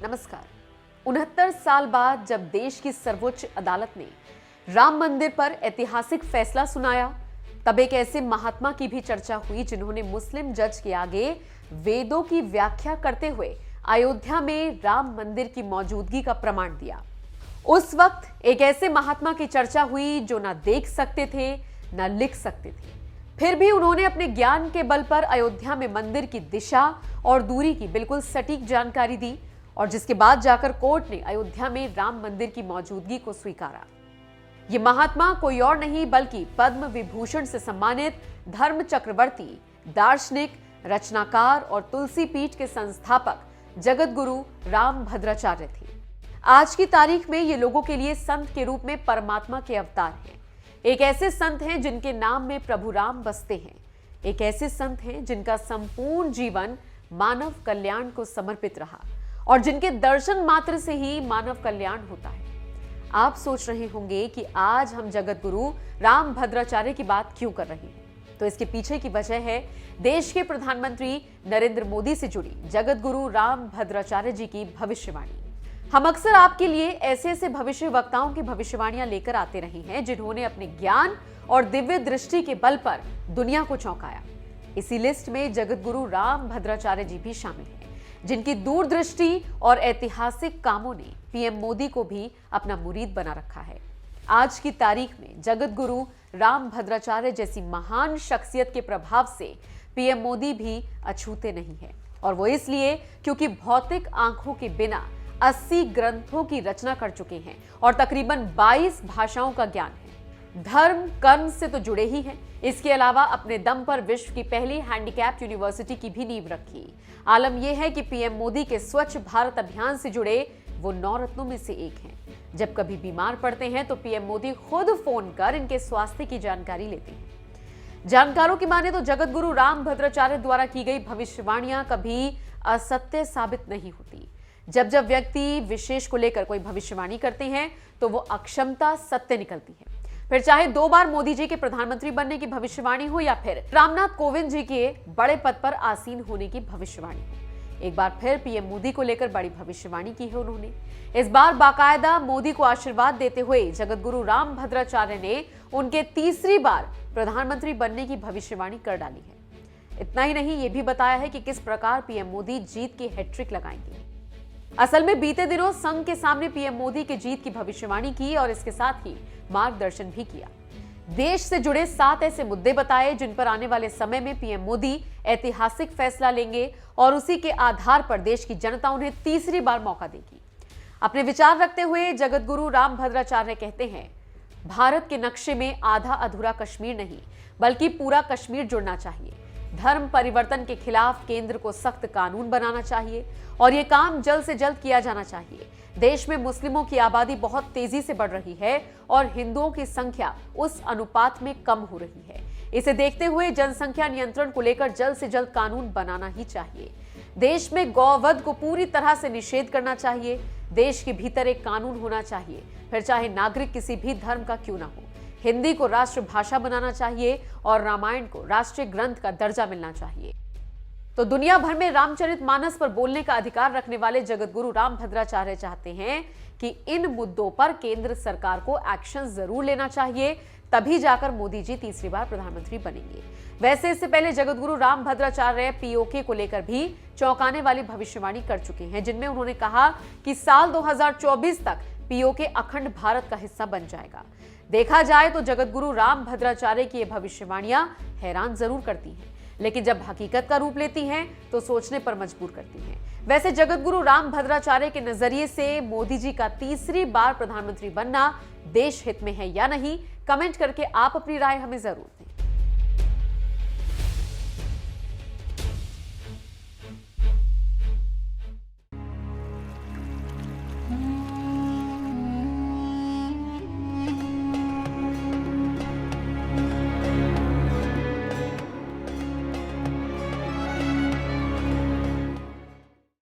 नमस्कार। 69 साल बाद जब देश की सर्वोच्च अदालत ने राम मंदिर पर ऐतिहासिक फैसला सुनाया, तब एक ऐसे महात्मा की भी चर्चा हुई जिन्होंने मुस्लिम जज के आगे वेदों की व्याख्या करते हुए अयोध्या में राम मंदिर की मौजूदगी का प्रमाण दिया। उस वक्त एक ऐसे महात्मा की चर्चा हुई जो ना देख सकते थे, ना लिख सकते थे, फिर भी उन्होंने अपने ज्ञान के बल पर अयोध्या में मंदिर की दिशा और दूरी की बिल्कुल सटीक जानकारी दी और जिसके बाद जाकर कोर्ट ने अयोध्या में राम मंदिर की मौजूदगी को स्वीकारा। ये महात्मा कोई और नहीं बल्कि पद्म विभूषण से सम्मानित धर्म चक्रवर्ती, दार्शनिक, रचनाकार और तुलसी पीठ के संस्थापक जगत गुरु राम भद्राचार्य थे। आज की तारीख में ये लोगों के लिए संत के रूप में परमात्मा के अवतार हैं। एक ऐसे संत हैं जिनके नाम में प्रभु राम बसते हैं। एक ऐसे संत हैं जिनका संपूर्ण जीवन मानव कल्याण को समर्पित रहा और जिनके दर्शन मात्र से ही मानव कल्याण होता है। आप सोच रहे होंगे कि आज हम जगत गुरु राम भद्राचार्य की बात क्यों कर रहे हैं, तो इसके पीछे की वजह है देश के प्रधानमंत्री नरेंद्र मोदी से जुड़ी जगत गुरु राम भद्राचार्य जी की भविष्यवाणी। हम अक्सर आपके लिए ऐसे ऐसे भविष्य वक्ताओं की भविष्यवाणियां लेकर आते रहे हैं जिन्होंने अपने ज्ञान और दिव्य दृष्टि के बल पर दुनिया को चौंकाया। इसी लिस्ट में जगत गुरु राम भद्राचार्य जी भी शामिल हैं, जिनकी दूरदृष्टि और ऐतिहासिक कामों ने पीएम मोदी को भी अपना मुरीद बना रखा है। आज की तारीख में जगत गुरु राम भद्राचार्य जैसी महान शख्सियत के प्रभाव से पीएम मोदी भी अछूते नहीं है, और वो इसलिए क्योंकि भौतिक आंखों के बिना 80 ग्रंथों की रचना कर चुके हैं और तकरीबन 22 भाषाओं का ज्ञान है। धर्म कर्म से तो जुड़े ही हैं, इसके अलावा अपने दम पर विश्व की पहली हैंडीकैप्ड यूनिवर्सिटी की भी नींव रखी। आलम यह है कि पीएम मोदी के स्वच्छ भारत अभियान से जुड़े वो 9 रत्नों में से एक हैं। जब कभी बीमार पड़ते हैं तो पीएम मोदी खुद फोन कर इनके स्वास्थ्य की जानकारी लेते हैं। जानकारों की माने तो जगत गुरु राम भद्राचार्य द्वारा की गई भविष्यवाणियां कभी असत्य साबित नहीं होती। जब जब व्यक्ति विशेष को लेकर कोई भविष्यवाणी करते हैं तो वो अक्षमता सत्य निकलती है। फिर चाहे 2 बार मोदी जी के प्रधानमंत्री बनने की भविष्यवाणी हो या फिर रामनाथ कोविंद जी के बड़े पद पर आसीन होने की भविष्यवाणी हो। एक बार फिर पीएम मोदी को लेकर बड़ी भविष्यवाणी की है उन्होंने। इस बार बाकायदा मोदी को आशीर्वाद देते हुए जगत गुरु राम भद्राचार्य ने उनके तीसरी बार प्रधानमंत्री बनने की भविष्यवाणी कर डाली है। इतना ही नहीं, ये भी बताया है कि किस प्रकार पीएम मोदी जीत की हैट्रिक लगाएंगे। असल में बीते दिनों संघ के सामने पीएम मोदी के जीत की भविष्यवाणी की और इसके साथ ही मार्गदर्शन भी किया। देश से जुड़े 7 ऐसे मुद्दे बताए जिन पर आने वाले समय में पीएम मोदी ऐतिहासिक फैसला लेंगे और उसी के आधार पर देश की जनता उन्हें तीसरी बार मौका देगी। अपने विचार रखते हुए जगत गुरु राम भद्राचार्य कहते हैं, भारत के नक्शे में आधा अधूरा कश्मीर नहीं बल्कि पूरा कश्मीर जुड़ना चाहिए। धर्म परिवर्तन के खिलाफ केंद्र को सख्त कानून बनाना चाहिए और यह काम जल्द से जल्द किया जाना चाहिए। देश में मुस्लिमों की आबादी बहुत तेजी से बढ़ रही है और हिंदुओं की संख्या उस अनुपात में कम हो रही है। इसे देखते हुए जनसंख्या नियंत्रण को लेकर जल्द से जल्द कानून बनाना ही चाहिए। देश में गौवध को पूरी तरह से निषेध करना चाहिए। देश के भीतर एक कानून होना चाहिए, फिर चाहे नागरिक किसी भी धर्म का क्यों ना हो। हिंदी को राष्ट्रभाषा बनाना चाहिए और रामायण को राष्ट्रीय ग्रंथ का दर्जा मिलना चाहिए। तो दुनिया भर में रामचरितमानस पर बोलने का अधिकार रखने वाले जगत गुरु राम भद्राचार्य चाहते हैं कि इन मुद्दों पर केंद्र सरकार को एक्शन जरूर लेना चाहिए, तभी जाकर मोदी जी तीसरी बार प्रधानमंत्री बनेंगे। वैसे इससे पहले जगत गुरु राम भद्राचार्य पीओके को लेकर भी चौंकाने वाली भविष्यवाणी कर चुके हैं, जिनमें उन्होंने कहा कि साल 2024 तक पीओके अखंड भारत का हिस्सा बन जाएगा। देखा जाए तो जगत गुरु राम भद्राचार्य की ये भविष्यवाणियां हैरान जरूर करती हैं, लेकिन जब हकीकत का रूप लेती हैं तो सोचने पर मजबूर करती हैं। वैसे जगत गुरु राम भद्राचार्य के नजरिए से मोदी जी का तीसरी बार प्रधानमंत्री बनना देश हित में है या नहीं, कमेंट करके आप अपनी राय हमें जरूर